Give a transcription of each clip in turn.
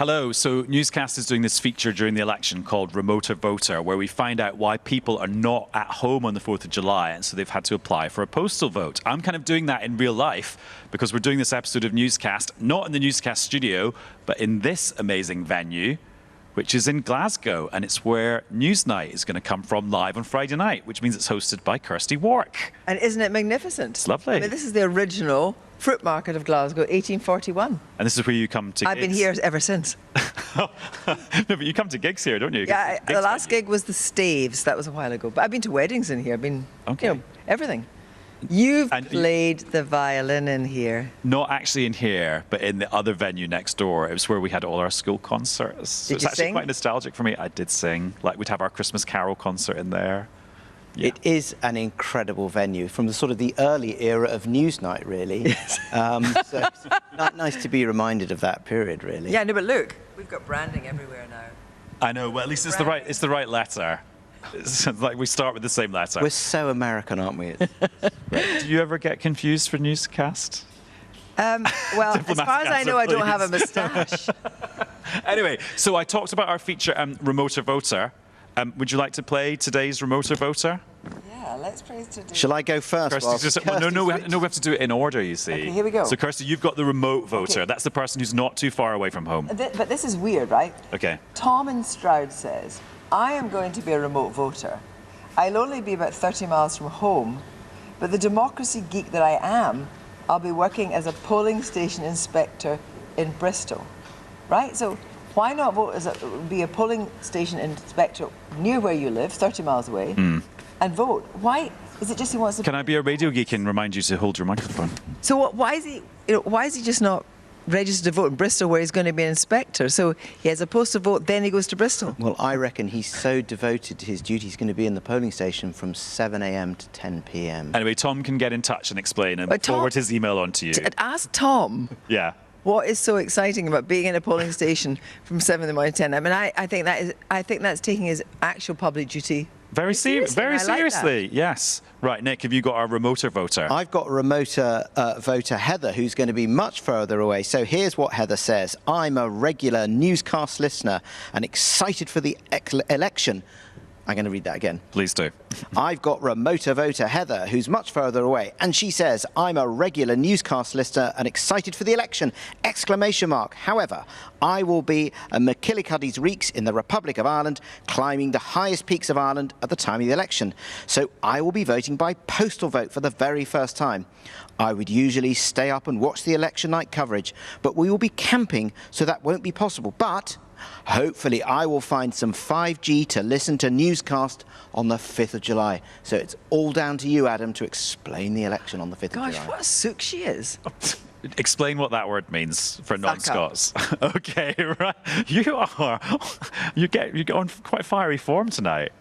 Hello. So Newscast is doing this feature during the election called Remoter Voter, where we find out why people are not at home on the 4th of July, and so they've had to apply for a postal vote. I'm kind of doing that in real life because we're doing this episode of Newscast, not in the Newscast studio, but in this amazing venue, which is in Glasgow, and it's where Newsnight is going to come from live on Friday night, which means it's hosted by Kirsty, Wark. And isn't it magnificent? It's lovely. I mean, this is the original fruit market of Glasgow, 1841. And this is where you come to gigs. I've been here ever since. No, but you come to gigs here, don't you? Yeah, the last gig was the Staves. That was a while ago. But I've been to weddings in here. I've been, everything. You've played the violin in here. Not actually in here, but in the other venue next door. It was where we had all our school concerts. So it's actually quite nostalgic for me. I did sing. Like, we'd have our Christmas Carol concert in there. Yeah. It is an incredible venue from the sort of the early era of Newsnight, really. Yes. So it's nice to be reminded of that period, really. Yeah, no, but look, we've got branding everywhere now. I know. Well, at least it's the right letter. It's like we start with the same letter. We're so American, aren't we? Do you ever get confused for Newscast? Well, as far as I know, I don't have a moustache. Anyway, so I talked about our feature, Remoter Voter. Would you like to play today's Remoter Voter? Yeah, let's play today. Shall I go first? No, we have to do it in order, you see. Okay, here we go. So, Kirsty, you've got the remote voter. Okay. That's the person who's not too far away from home. But this is weird, right? Okay. Tom in Stroud says, I am going to be a remote voter. I'll only be about 30 miles from home, but the democracy geek that I am, I'll be working as a polling station inspector in Bristol. Right? So why not be a polling station inspector near where you live, 30 miles away, and vote? Why? Is it just he wants to... Can I be a radio geek and remind you to hold your microphone? So why is he just not registered to vote in Bristol where he's going to be an inspector? So he has a postal vote, then he goes to Bristol. Well, I reckon he's so devoted to his duty, he's going to be in the polling station from 7 a.m. to 10 p.m. Anyway, Tom can get in touch and explain and forward his email on to you. Ask Tom. Yeah. What is so exciting about being in a polling station from 7 in the morning to 10? I mean, I think that's taking his actual public duty very seriously. Yes. Right, Nick, have you got our remoter voter? I've got a remoter voter, Heather, who's going to be much further away. So here's what Heather says. I'm a regular Newscast listener and excited for the election. I'm going to read that again. Please do. I've got remoter voter Heather, who's much further away, and she says, I'm a regular Newscast listener and excited for the election! ! However, I will be at McKillicuddy's Reeks in the Republic of Ireland, climbing the highest peaks of Ireland at the time of the election. So I will be voting by postal vote for the very first time. I would usually stay up and watch the election night coverage, but we will be camping, so that won't be possible. But hopefully I will find some 5G to listen to Newscast on the 5th of July. So it's all down to you, Adam, to explain the election on the 5th of July. Gosh, what a sook she is. Explain what that word means for non-Scots. Okay, right. You get on quite fiery form tonight.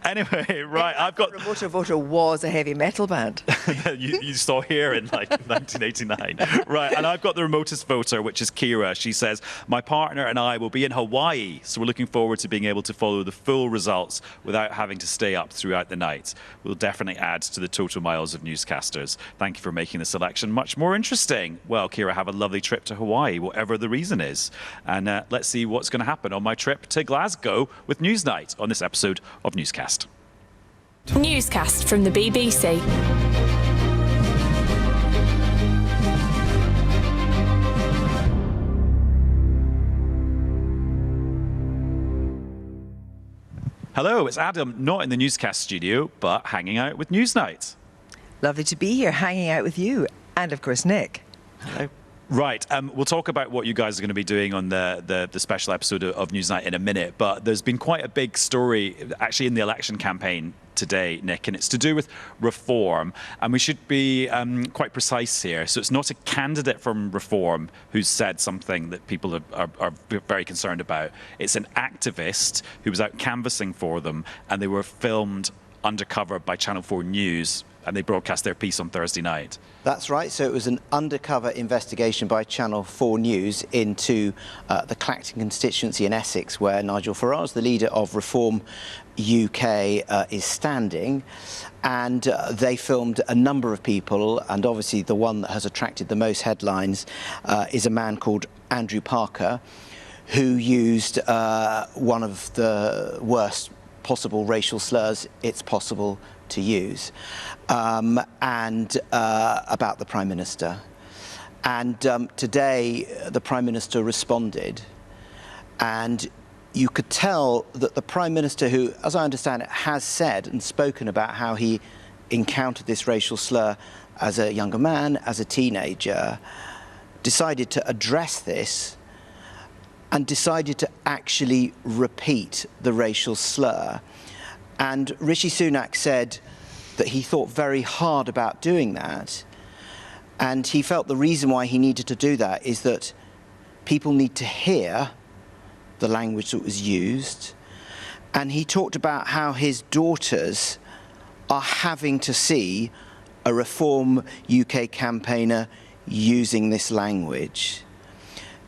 Anyway, right, I've got... Remoter Voter was a heavy metal band. you saw here in like 1989. Right, and I've got the remotest voter, which is Kira. She says, my partner and I will be in Hawaii, so we're looking forward to being able to follow the full results without having to stay up throughout the night. We'll definitely add to the total miles of newscasters. Thank you for making this election much more interesting. Well, Kira, have a lovely trip to Hawaii, whatever the reason is. And let's see what's going to happen on my trip to Glasgow with Newsnight on this episode of Newscast. Newscast from the BBC. Hello, it's Adam, not in the Newscast studio, but hanging out with Newsnight. Lovely to be here, hanging out with you. And, of course, Nick. Hello. Right, we'll talk about what you guys are going to be doing on the special episode of Newsnight in a minute, but there's been quite a big story actually in the election campaign today, Nick, and it's to do with reform, and we should be quite precise here. So it's not a candidate from reform who's said something that people are very concerned about. It's an activist who was out canvassing for them, and they were filmed undercover by Channel 4 News, and they broadcast their piece on Thursday night. That's right. So it was an undercover investigation by Channel 4 News into the Clacton constituency in Essex, where Nigel Farage, the leader of Reform UK, is standing. And they filmed a number of people, and obviously the one that has attracted the most headlines is a man called Andrew Parker, who used one of the worst possible racial slurs it's possible to use, and about the Prime Minister. And today the Prime Minister responded, and you could tell that the Prime Minister, who, as I understand it, has said and spoken about how he encountered this racial slur as a younger man, as a teenager, decided to address this and decided to actually repeat the racial slur. And Rishi Sunak said that he thought very hard about doing that, and he felt the reason why he needed to do that is that people need to hear the language that was used. And he talked about how his daughters are having to see a Reform UK campaigner using this language.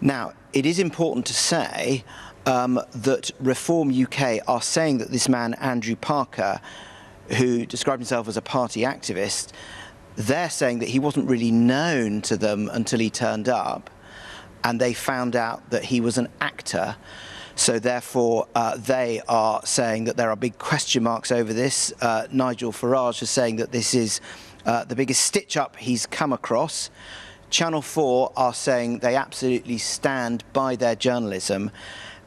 Now, it is important to say that Reform UK are saying that this man, Andrew Parker, who described himself as a party activist, they're saying that he wasn't really known to them until he turned up, and they found out that he was an actor. So therefore, they are saying that there are big question marks over this. Nigel Farage is saying that this is the biggest stitch-up he's come across. Channel 4 are saying they absolutely stand by their journalism.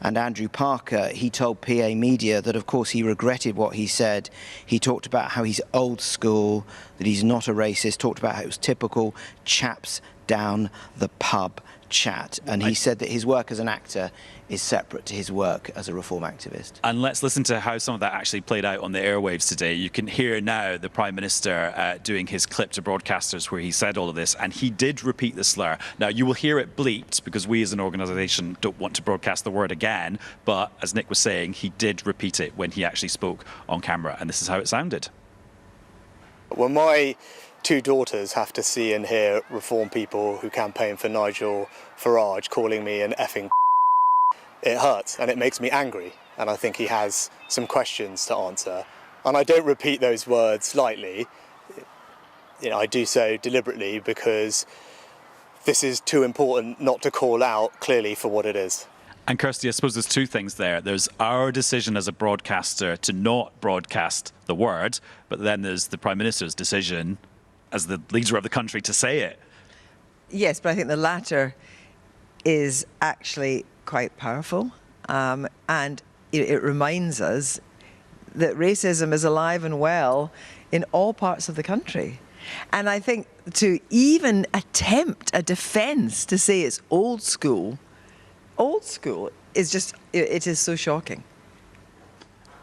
And Andrew Parker, he told PA Media that, of course, he regretted what he said. He talked about how he's old school, that he's not a racist, talked about how it was typical chaps down the pub chat. And he said that his work as an actor is separate to his work as a Reform activist. And let's listen to how some of that actually played out on the airwaves today. You can hear now the Prime Minister doing his clip to broadcasters where he said all of this, and he did repeat the slur. Now, you will hear it bleeped because we as an organisation don't want to broadcast the word again, but as Nick was saying, he did repeat it when he actually spoke on camera, and this is how it sounded. When my two daughters have to see and hear Reform people who campaign for Nigel Farage calling me an effing it hurts and it makes me angry, and I think he has some questions to answer. And I don't repeat those words lightly. You know, I do so deliberately because this is too important not to call out clearly for what it is. And Kirsty, I suppose there's two things there. There's our decision as a broadcaster to not broadcast the word, but then there's the Prime Minister's decision as the leader of the country to say it. Yes, but I think the latter is actually quite powerful, and it reminds us that racism is alive and well in all parts of the country. And I think to even attempt a defence to say it's old school is just, it is so shocking.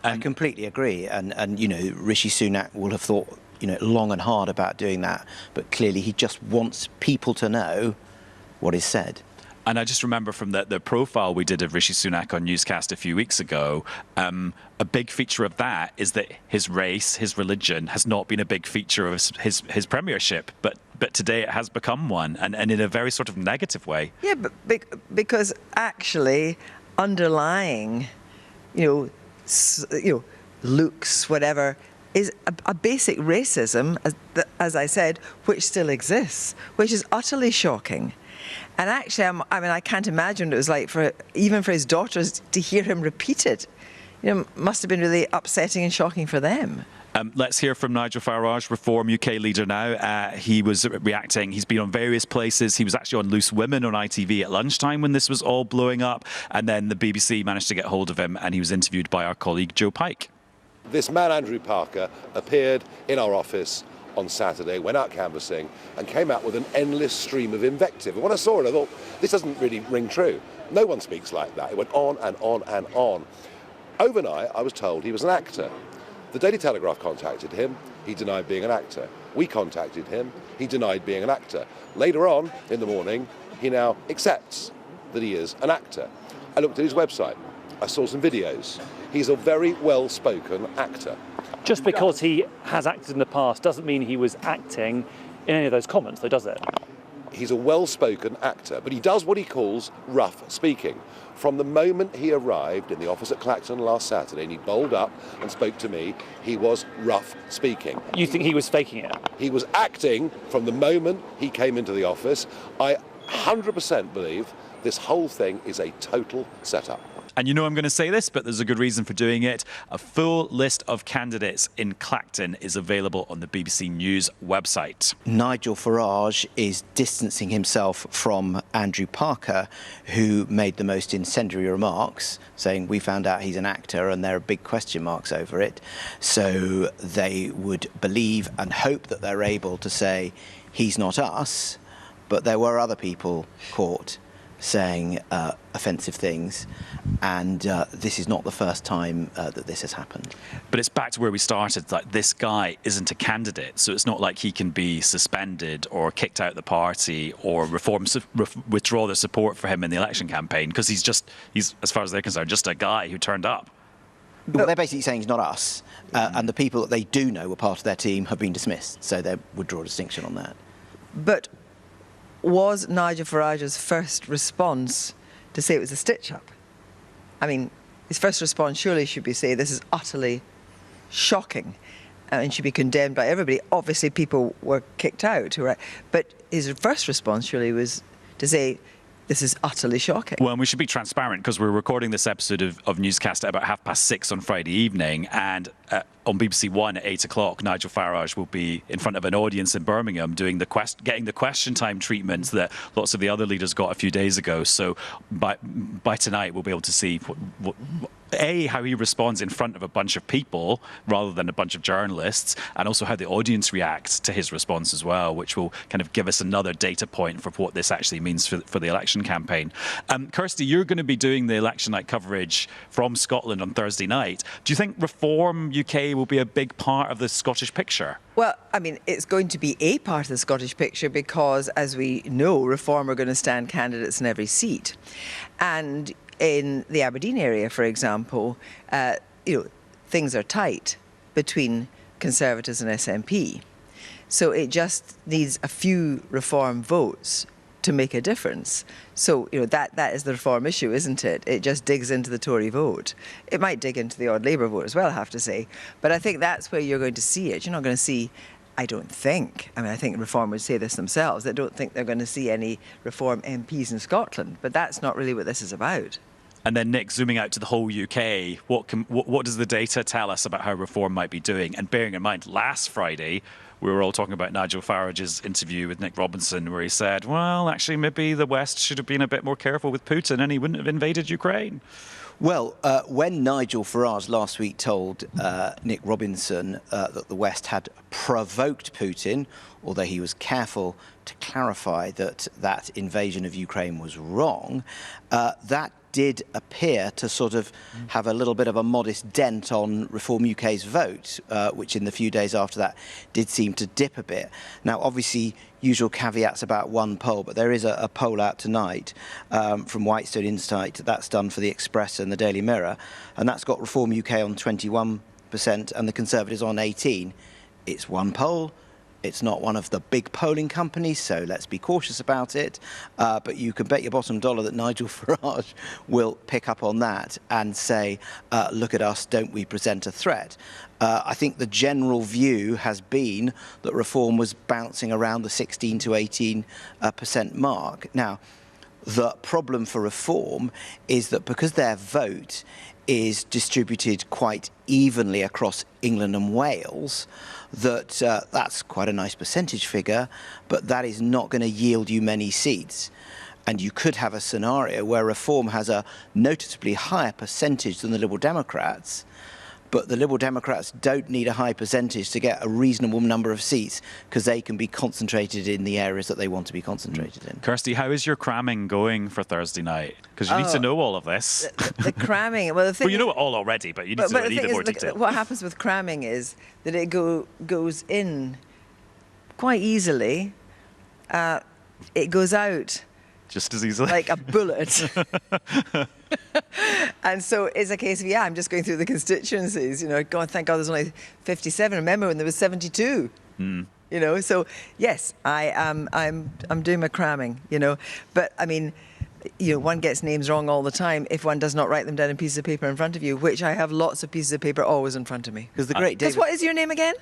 I completely agree, and you know, Rishi Sunak will have thought, you know, long and hard about doing that, but clearly he just wants people to know what is said. And I just remember from the profile we did of Rishi Sunak on Newscast a few weeks ago, a big feature of that is that his race, his religion, has not been a big feature of his premiership, but today it has become one, and in a very sort of negative way. Yeah, but because actually underlying, looks, whatever, is a basic racism, as I said, which still exists, which is utterly shocking. And actually, I can't imagine what it was like even for his daughters to hear him repeat it. You know, must have been really upsetting and shocking for them. Let's hear from Nigel Farage, Reform UK leader now. He was reacting. He's been on various places. He was actually on Loose Women on ITV at lunchtime when this was all blowing up. And then the BBC managed to get hold of him, and he was interviewed by our colleague Joe Pike. This man, Andrew Parker, appeared in our office on Saturday, went out canvassing and came out with an endless stream of invective. And when I saw it, I thought, this doesn't really ring true. No one speaks like that. It went on and on and on. Overnight, I was told he was an actor. The Daily Telegraph contacted him. He denied being an actor. We contacted him. He denied being an actor. Later on in the morning, he now accepts that he is an actor. I looked at his website. I saw some videos. He's a very well-spoken actor. Just because he has acted in the past doesn't mean he was acting in any of those comments, though, does it? He's a well-spoken actor, but he does what he calls rough speaking. From the moment he arrived in the office at Clacton last Saturday and he bowled up and spoke to me, he was rough speaking. You think he was faking it? He was acting from the moment he came into the office. I 100% believe This whole thing is a total setup. And you know I'm going to say this, but there's a good reason for doing it. A full list of candidates in Clacton is available on the BBC News website. Nigel Farage is distancing himself from Andrew Parker, who made the most incendiary remarks, saying we found out he's an actor and there are big question marks over it. So they would believe and hope that they're able to say he's not us, but there were other people caught saying offensive things, and this is not the first time that this has happened. But it's back to where we started. Like, this guy isn't a candidate, so it's not like he can be suspended or kicked out of the party or withdraw their support for him in the election campaign, because he's, as far as they're concerned, just a guy who turned up. Well, they're basically saying he's not us, and the people that they do know were part of their team have been dismissed, so they would draw a distinction on that. But was Nigel Farage's first response to say it was a stitch-up? I mean, his first response surely should be say this is utterly shocking and should be condemned by everybody. Obviously, people were kicked out, but his first response surely was to say this is utterly shocking. Well, and we should be transparent, because we're recording this episode of Newscast at about 6:30 on Friday evening, and on BBC One at 8 o'clock, Nigel Farage will be in front of an audience in Birmingham doing getting the question time treatment that lots of the other leaders got a few days ago. So by tonight, we'll be able to see how he responds in front of a bunch of people rather than a bunch of journalists, and also how the audience reacts to his response as well, which will kind of give us another data point for what this actually means for the election campaign. Kirsty, you're going to be doing the election night coverage from Scotland on Thursday night. Do you think Reform UK will be a big part of the Scottish picture? Well, I mean, it's going to be a part of the Scottish picture because, as we know, Reform are going to stand candidates in every seat. And in the Aberdeen area, for example, things are tight between Conservatives and SNP. So it just needs a few Reform votes to make a difference. So, that is the Reform issue, isn't it? It just digs into the Tory vote. It might dig into the odd Labour vote as well, I have to say. But I think that's where you're going to see it. You're not going to see, I don't think, I think Reform would say this themselves, they don't think they're going to see any Reform MPs in Scotland. But that's not really what this is about. And then, Nick, zooming out to the whole UK, what does the data tell us about how Reform might be doing? And bearing in mind, last Friday, we were all talking about Nigel Farage's interview with Nick Robinson, where he said, well, actually, maybe the West should have been a bit more careful with Putin and he wouldn't have invaded Ukraine. Well, when Nigel Farage last week told Nick Robinson that the West had provoked Putin, although he was careful to clarify that invasion of Ukraine was wrong, that did appear to sort of have a little bit of a modest dent on Reform UK's vote, which in the few days after that did seem to dip a bit. Now, obviously, usual caveats about one poll, but there is a poll out tonight from Whitestone Insight that's done for the Express and the Daily Mirror, and that's got Reform UK on 21% and the Conservatives on 18%. It's one poll. It's not one of the big polling companies, so let's be cautious about it. But you can bet your bottom dollar that Nigel Farage will pick up on that and say, look at us, don't we present a threat? I think the general view has been that Reform was bouncing around the 16 to 18% mark. Now, the problem for Reform is that because their vote is distributed quite evenly across England and Wales, that's quite a nice percentage figure, but that is not going to yield you many seats. And you could have a scenario where Reform has a noticeably higher percentage than the Liberal Democrats, but the Liberal Democrats don't need a high percentage to get a reasonable number of seats because they can be concentrated in the areas that they want to be concentrated in. Kirsty, how is your cramming going for Thursday night? Because you need to know all of this. The cramming, well, the thing you know it all already, but you need to know it in even more detail. What happens with cramming is that it goes in quite easily. It goes out just as easily, like a bullet. And so it's a case of, I'm just going through the constituencies, God, thank God there's only 57. Remember when there was 72? So yes, I'm doing my cramming, But I mean, one gets names wrong all the time if one does not write them down in pieces of paper in front of you, which I have lots of pieces of paper always in front of me. Because the great David... What is your name again?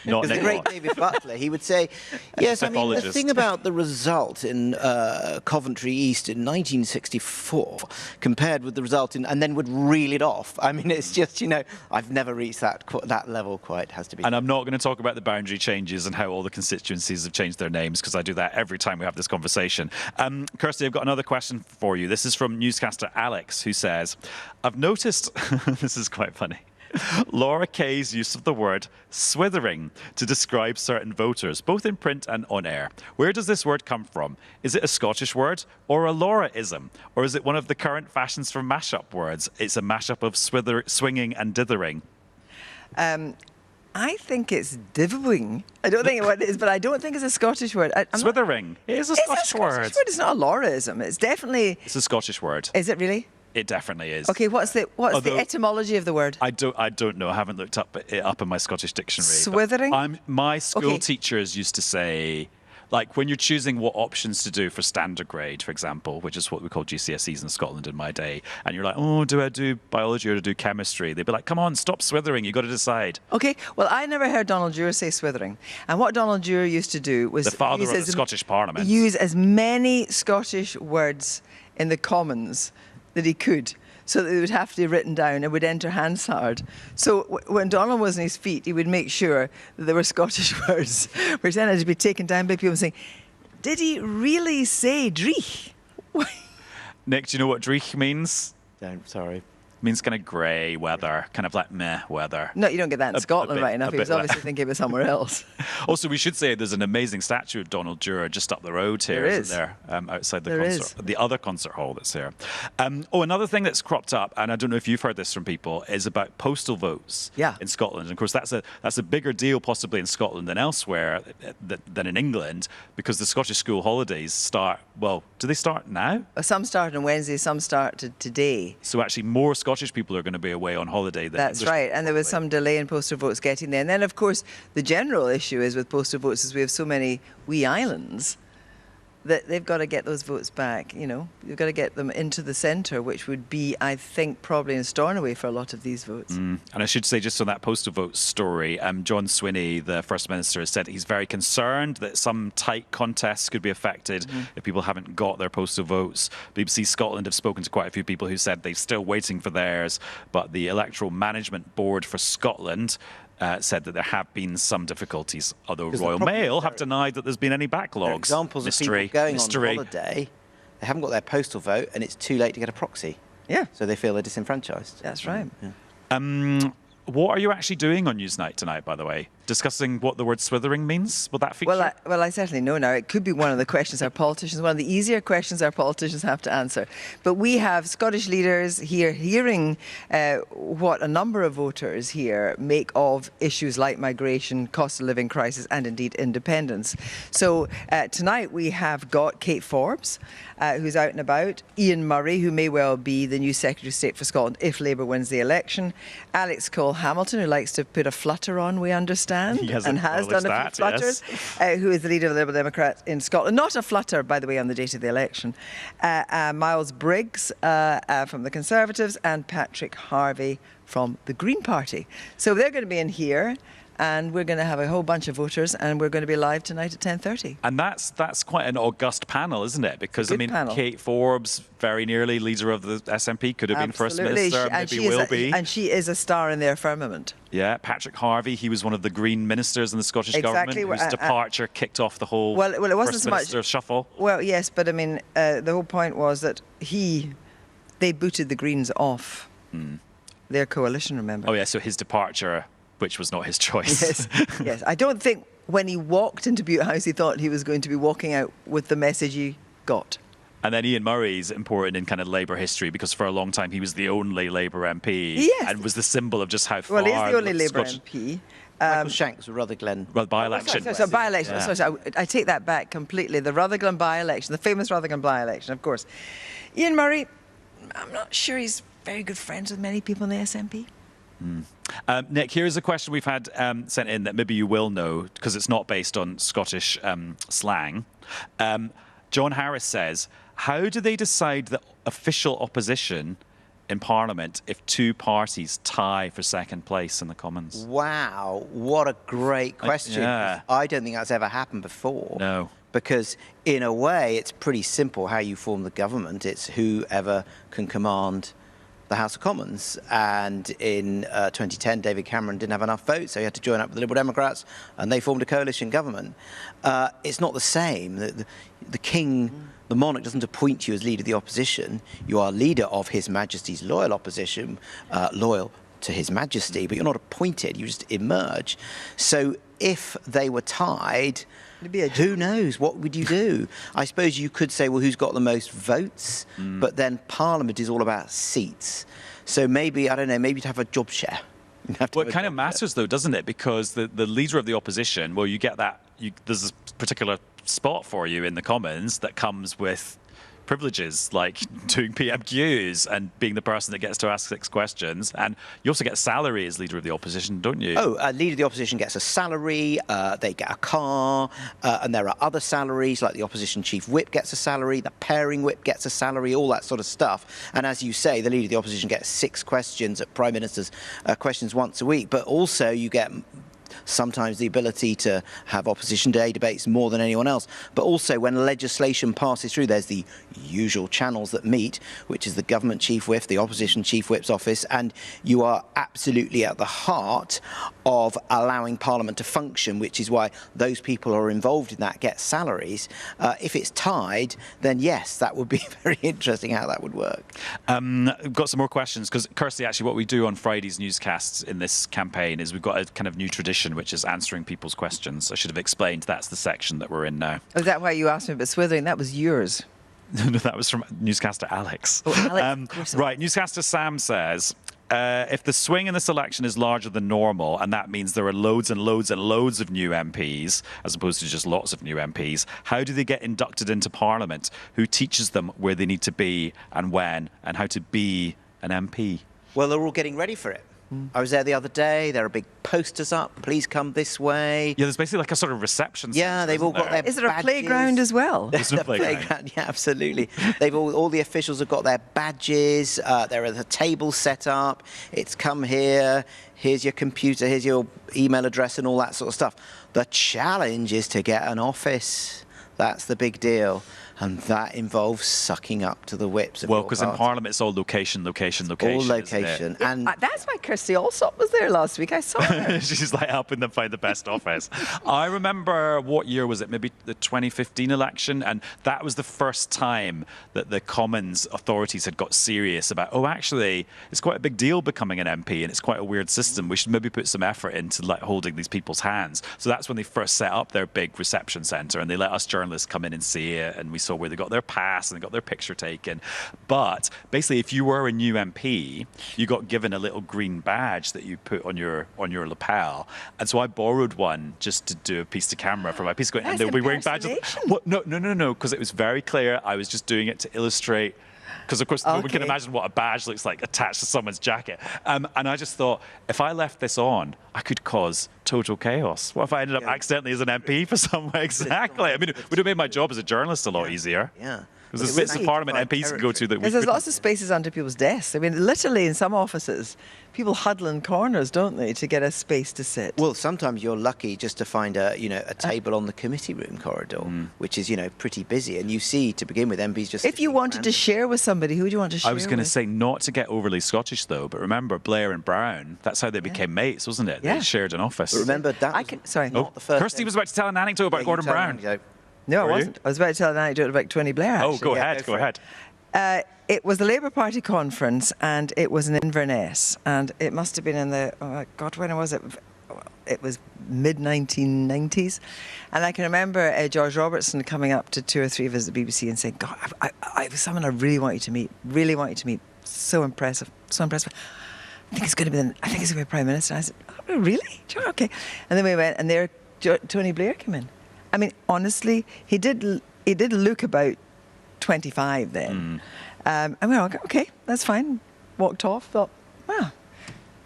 Not Because the Nick great Watts. David Butler, he would say, yes, I mean, the Pathologist. thing about the result in Coventry East in 1964 compared with the result in, and then would reel it off. I mean, it's just, I've never reached that level quite, has to be. And I'm not going to talk about the boundary changes and how all the constituencies have changed their names, because I do that every time we have this conversation. Kirsty, I've got another question for you. This is from newscaster Alex, who says, I've noticed, this is quite funny, Laura Kay's use of the word swithering to describe certain voters, both in print and on air. Where does this word come from? Is it a Scottish word or a Lauraism? Or is it one of the current fashions for mashup words? It's a mashup of swinging and dithering. I think it's divvying. I don't think what it is, but I don't think it's a Scottish word. Swithering. It is a Scottish word. It's not a Lauraism. It's definitely. It's a Scottish word. Is it really? It definitely is. Okay, what's the etymology of the word? I don't know. I haven't looked it up in my Scottish dictionary. Swithering? My school teachers used to say, like, when you're choosing what options to do for standard grade, for example, which is what we call GCSEs in Scotland in my day, and you're like, oh, do I do biology or do I do chemistry? They'd be like, come on, stop swithering. You've got to decide. Okay, well, I never heard Donald Dewar say swithering. And what Donald Dewar used to do was... The father of the Scottish Parliament. Use as many Scottish words in the Commons that he could, so that they would have to be written down and would enter Hansard. So when Donald was on his feet, he would make sure that there were Scottish words, which then had to be taken down by people saying, did he really say dreich? Nick, do you know what dreich means? Don't, sorry. It means kind of grey weather, kind of like meh weather. No, you don't get that in Scotland bit- right enough. a He was bit obviously thinking of it somewhere else. Also, we should say there's an amazing statue of Donald Dewar just up the road here, There isn't there? Outside the There concert, is. the other concert hall that's here. Another thing that's cropped up, and I don't know if you've heard this from people, is about postal votes in Scotland. And of course, that's a bigger deal possibly in Scotland than elsewhere, than in England, because the Scottish school holidays start. Well, do they start now? Some start on Wednesday, some start today. So actually, more Scottish people are going to be away on holiday than That's English right. people And there was probably. some delay in postal votes getting there. And then, of course, the general issue is with postal votes is we have so many wee islands that they've got to get those votes back. You've got to get them into the centre, which would be, I think, probably in Stornoway for a lot of these votes. And I should say, just on that postal vote story, John Swinney, the First Minister, has said that he's very concerned that some tight contests could be affected if people haven't got their postal votes. BBC Scotland have spoken to quite a few people who said they're still waiting for theirs, but the Electoral Management Board for Scotland said that there have been some difficulties, although Royal Mail have denied that there's been any backlogs. Examples of people going on holiday, they haven't got their postal vote, and it's too late to get a proxy. Yeah. So they feel they're disenfranchised. That's right. Yeah. What are you actually doing on Newsnight tonight, by the way? Discussing what the word swithering means? Will that feature? Well, I certainly know now. It could be one of the questions our politicians, one of the easier questions our politicians have to answer. But we have Scottish leaders here hearing what a number of voters here make of issues like migration, cost of living crisis, and indeed independence. So tonight we have got Kate Forbes, who's out and about, Ian Murray, who may well be the new Secretary of State for Scotland if Labour wins the election, Alex Cole-Hamilton, who likes to put a flutter on, we understand, He has and has done a few flutters, who is the leader of the Liberal Democrats in Scotland. Not a flutter, by the way, on the date of the election. Miles Briggs from the Conservatives and Patrick Harvey from the Green Party. So they're going to be in here. And we're going to have a whole bunch of voters, and we're going to be live tonight at 10:30. And that's quite an august panel, isn't it? Because, Panel. Kate Forbes, very nearly leader of the SNP, could have been First Minister, maybe will be. And she is a star in their firmament. Yeah, Patrick Harvey, he was one of the Green ministers in the Scottish Exactly. government, whose departure kicked off the whole Well, it wasn't First so much Minister shuffle. Well, yes, but I mean, the whole point was that they booted the Greens off their coalition, remember? Oh, yeah, so his departure, which was not his choice. Yes, yes. I don't think when he walked into Butte House, he thought he was going to be walking out with the message he got. And then Ian Murray's important in kind of Labour history because for a long time he was the only Labour MP Yes. and was the symbol of just how far... Well, he's the only Labour Scottish- MP. Michael Shanks, Rutherglen. Well, by-election. So by-election. Yeah. Sorry, I take that back completely. The Rutherglen by-election, the famous Rutherglen by-election, of course. Ian Murray, I'm not sure he's very good friends with many people in the SNP. Nick, here's a question we've had sent in that maybe you will know because it's not based on Scottish slang. John Harris says, how do they decide that official opposition in Parliament if two parties tie for second place in the Commons? Wow, what a great question. Yeah. I don't think that's ever happened before. No. Because in a way, it's pretty simple how you form the government. It's whoever can command the House of Commons. And in 2010, David Cameron didn't have enough votes, so he had to join up with the Liberal Democrats, and they formed a coalition government. It's not the same. The king, the monarch, doesn't appoint you as leader of the opposition. You are leader of His Majesty's loyal opposition, loyal to His Majesty, but you're not appointed. You just emerge. So if they were tied, who knows? What would you do? I suppose you could say, well, who's got the most votes? But then Parliament is all about seats. So maybe, I don't know, maybe to have a job share. Well, it kind of matters, though, doesn't it? Because the leader of the opposition, well, you get that. There's a particular spot for you in the Commons that comes with privileges, like doing PMQs and being the person that gets to ask 6 questions. And you also get salary as leader of the opposition, don't you? Oh, leader of the opposition gets a salary, they get a car, and there are other salaries, like the opposition chief whip gets a salary, the pairing whip gets a salary, all that sort of stuff. And as you say, the leader of the opposition gets 6 questions at Prime Minister's questions once a week, but also you get sometimes the ability to have opposition day debates more than anyone else. But also when legislation passes through, there's the usual channels that meet, which is the government chief whip, the opposition chief whip's office, and you are absolutely at the heart of allowing Parliament to function, which is why those people who are involved in that get salaries. If it's tied, then yes, that would be very interesting how that would work. We've got some more questions, because Kirsty, actually what we do on Friday's newscasts in this campaign is we've got a kind of new tradition, which is answering people's questions. I should have explained that's the section that we're in now. Oh, is that why you asked me about swithering? That was yours. No, that was from newscaster Alex. Oh, Alex. Right, newscaster Sam says, if the swing in this election is larger than normal, and that means there are loads and loads and loads of new MPs, as opposed to just lots of new MPs, how do they get inducted into Parliament? Who teaches them where they need to be and when, and how to be an MP? Well, they're all getting ready for it. I was there the other day. There are big posters up. Please come this way. Yeah, there's basically like a sort of reception centre. Yeah, they've all got their Is there a badges. playground as well? There's no playground. Yeah, absolutely. They've all the officials have got their badges. There are the tables set up. It's come here. Here's your computer. Here's your email address and all that sort of stuff. The challenge is to get an office. That's the big deal. And that involves sucking up to the whips of Well, your because in party. Parliament it's all location. All isn't it? location. And That's why Kirsty Allsop was there last week. I saw her. She's like helping them find the best office. I remember, what year was it? Maybe the 2015 election. And that was the first time that the Commons authorities had got serious about, oh, actually, it's quite a big deal becoming an MP and it's quite a weird system. We should maybe put some effort into like holding these people's hands. So that's when they first set up their big reception centre, and they let us journalists come in and see it. And we saw where they got their pass and they got their picture taken. But basically, if you were a new MP, you got given a little green badge that you put on your lapel. And so I borrowed one just to do a piece to camera for my piece. And That's they'll be wearing badges. impersonation. What? No, because it was very clear. I was just doing it to illustrate. Because, of course, we can Okay. imagine what a badge looks like attached to someone's jacket. And I just thought, if I left this on, I could cause total chaos. What if I ended up accidentally as an MP for somewhere? Exactly. I mean, it would have made my job as a journalist a lot easier. yeah. Because there's bits of Parliament MPs can go to that we Because there's couldn't. lots of spaces under people's desks. I mean, literally in some offices, people huddle in corners, don't they, to get a space to sit. Well, sometimes you're lucky just to find a table on the committee room corridor, which is, pretty busy. And you see, to begin with, MPs just... If you wanted to share with somebody, who would you want to share I was going to with? say not to get overly Scottish, though, but remember Blair and Brown, that's how they became mates, wasn't it? Yeah. They shared an office. But remember, that I was can- sorry. not the first... Kirsty was about to tell an anecdote about Yeah, you Gordon tell me, Brown. Joe. No, I Were you? wasn't. I was about to tell an anecdote about Tony Blair, Oh, actually. go Yeah, ahead, go go for it. ahead. It was the Labour Party conference, and it was in Inverness, and it must have been in the when was it? It was mid-1990s, and I can remember George Robertson coming up to 2 or 3 of us at the BBC and saying, "God, I have someone I really want you to meet. So impressive, so impressive. I think it's going to be Prime Minister." And I said, "Oh, really? Sure, okay." And then we went, and there Tony Blair came in. I mean, honestly, he did look about 25 then. And we were like, okay, that's fine. Walked off, thought, wow,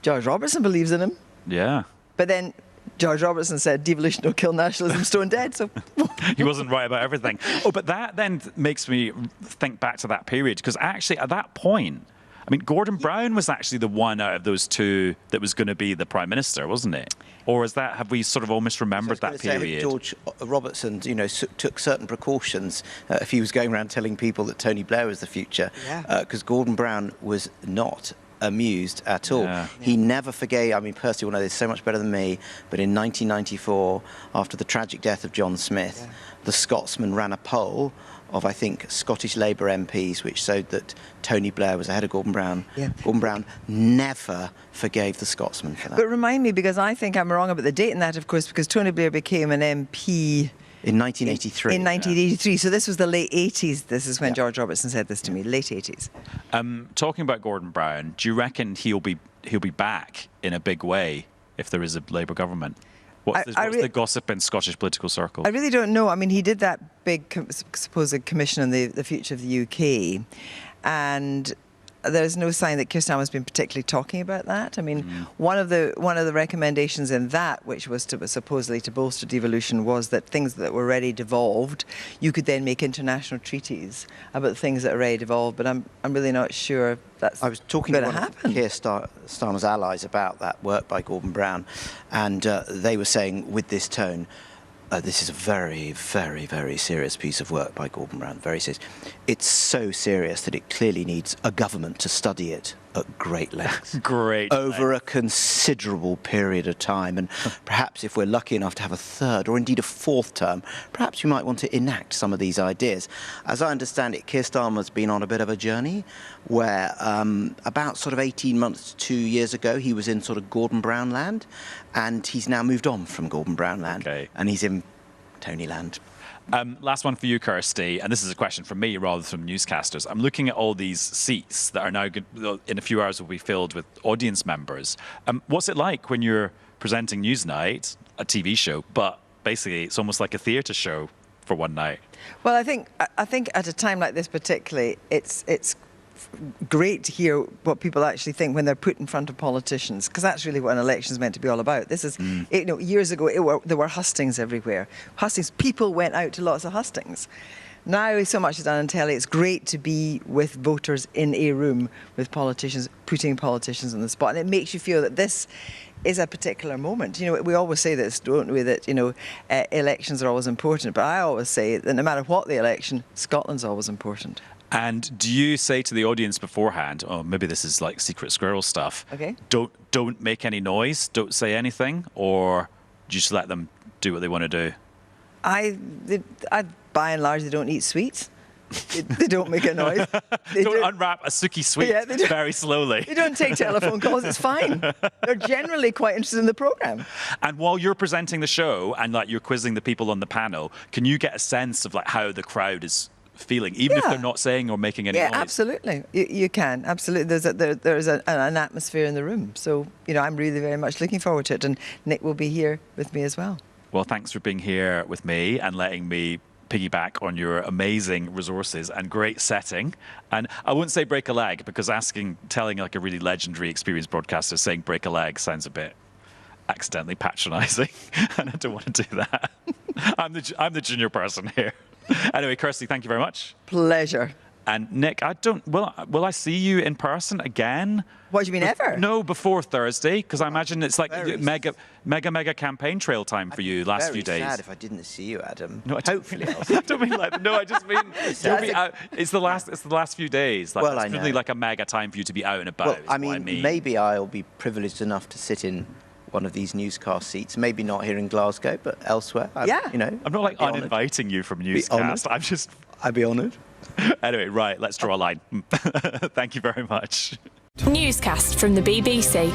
George Robertson believes in him. Yeah. But then George Robertson said, devolution will kill nationalism, stone dead. So He wasn't right about everything. Oh, but that then makes me think back to that period, because actually at that point, I mean, Gordon Brown was actually the one out of those two that was going to be the Prime Minister, wasn't it? Or have we sort of all misremembered that period? George Robertson, took certain precautions if he was going around telling people that Tony Blair was the future, because Gordon Brown was not amused at all. Yeah. He never forgave. I mean, Kirsty will know this so much better than me, but in 1994, after the tragic death of John Smith, the Scotsman ran a poll of, I think, Scottish Labour MPs, which showed that Tony Blair was ahead of Gordon Brown. Yeah. Gordon Brown never forgave the Scotsman for that. But remind me, because I think I'm wrong about the date in that, of course, because Tony Blair became an MP... In 1983. In 1983. So this was the late 80s. This is when George Robertson said this to me, late 80s. Talking about Gordon Brown, do you reckon he'll be back in a big way if there is a Labour government? What's the gossip in Scottish political circles? I really don't know. I mean, he did that big supposed commission on the future of the UK, and there's no sign that Kirsty has been particularly talking about that. I mean, one of the recommendations in that, which was supposedly to bolster devolution, was that things that were already devolved, you could then make international treaties about things that are already devolved. But I'm really not sure that's. I was talking to one of Keir Starmer's allies about that work by Gordon Brown, and they were saying, with this tone, this is a very, very, very serious piece of work by Gordon Brown, very serious. It's so serious that it clearly needs a government to study it at great length. Over a considerable period of time. And perhaps if we're lucky enough to have a third or indeed a fourth term, perhaps we might want to enact some of these ideas. As I understand it, Keir Starmer's been on a bit of a journey where about sort of 18 months to 2 years ago, he was in sort of Gordon Brown land, and he's now moved on from Gordon Brown land, and he's in Tony land. Last one for you, Kirsty, and this is a question from me rather than from newscasters. I'm looking at all these seats that are now, in a few hours, will be filled with audience members. What's it like when you're presenting Newsnight, a TV show, but basically it's almost like a theatre show for one night? Well, I think at a time like this particularly, it's great to hear what people actually think when they're put in front of politicians, because that's really what an election is meant to be all about. This is, years ago, there were hustings everywhere. People went out to lots of hustings. Now, so much is done on telly. It's great to be with voters in a room with politicians, putting politicians on the spot, and it makes you feel that this is a particular moment. We always say this, don't we, that, elections are always important, but I always say that no matter what the election, Scotland's always important. And do you say to the audience beforehand, oh, maybe this is like secret squirrel stuff, don't make any noise, don't say anything, or do you just let them do what they want to do? I by and large, they don't eat sweets. They don't make a noise. They don't unwrap a Suki sweet very slowly. They don't take telephone calls, it's fine. They're generally quite interested in the programme. And while you're presenting the show and you're quizzing the people on the panel, can you get a sense of how the crowd is feeling, even if they're not saying or making any noise? Yeah, absolutely. You can, absolutely. There's an atmosphere in the room. So, I'm really very much looking forward to it. And Nick will be here with me as well. Well, thanks for being here with me and letting me piggyback on your amazing resources and great setting. And I wouldn't say break a leg, because telling a really legendary experienced broadcaster saying break a leg sounds a bit accidentally patronising, and I don't want to do that. I'm the junior person here. Anyway, Kirsty, thank you very much. Pleasure. And Nick, will I see you in person again? What do you mean, ever? No, before Thursday, because I imagine it's like mega campaign trail time for you last few days. Very sad if I didn't see you, Adam. No, hopefully I'll see you. I don't mean no, I just mean you'll be out. It's the last few days. Well, I know. It's really like a mega time for you to be out and about. Well, I mean, maybe I'll be privileged enough to sit in one of these newscast seats, maybe not here in Glasgow, but elsewhere. I'm not uninviting you from Newscast. I'd be honoured. Anyway, right, let's draw a line. Thank you very much. Newscast from the BBC.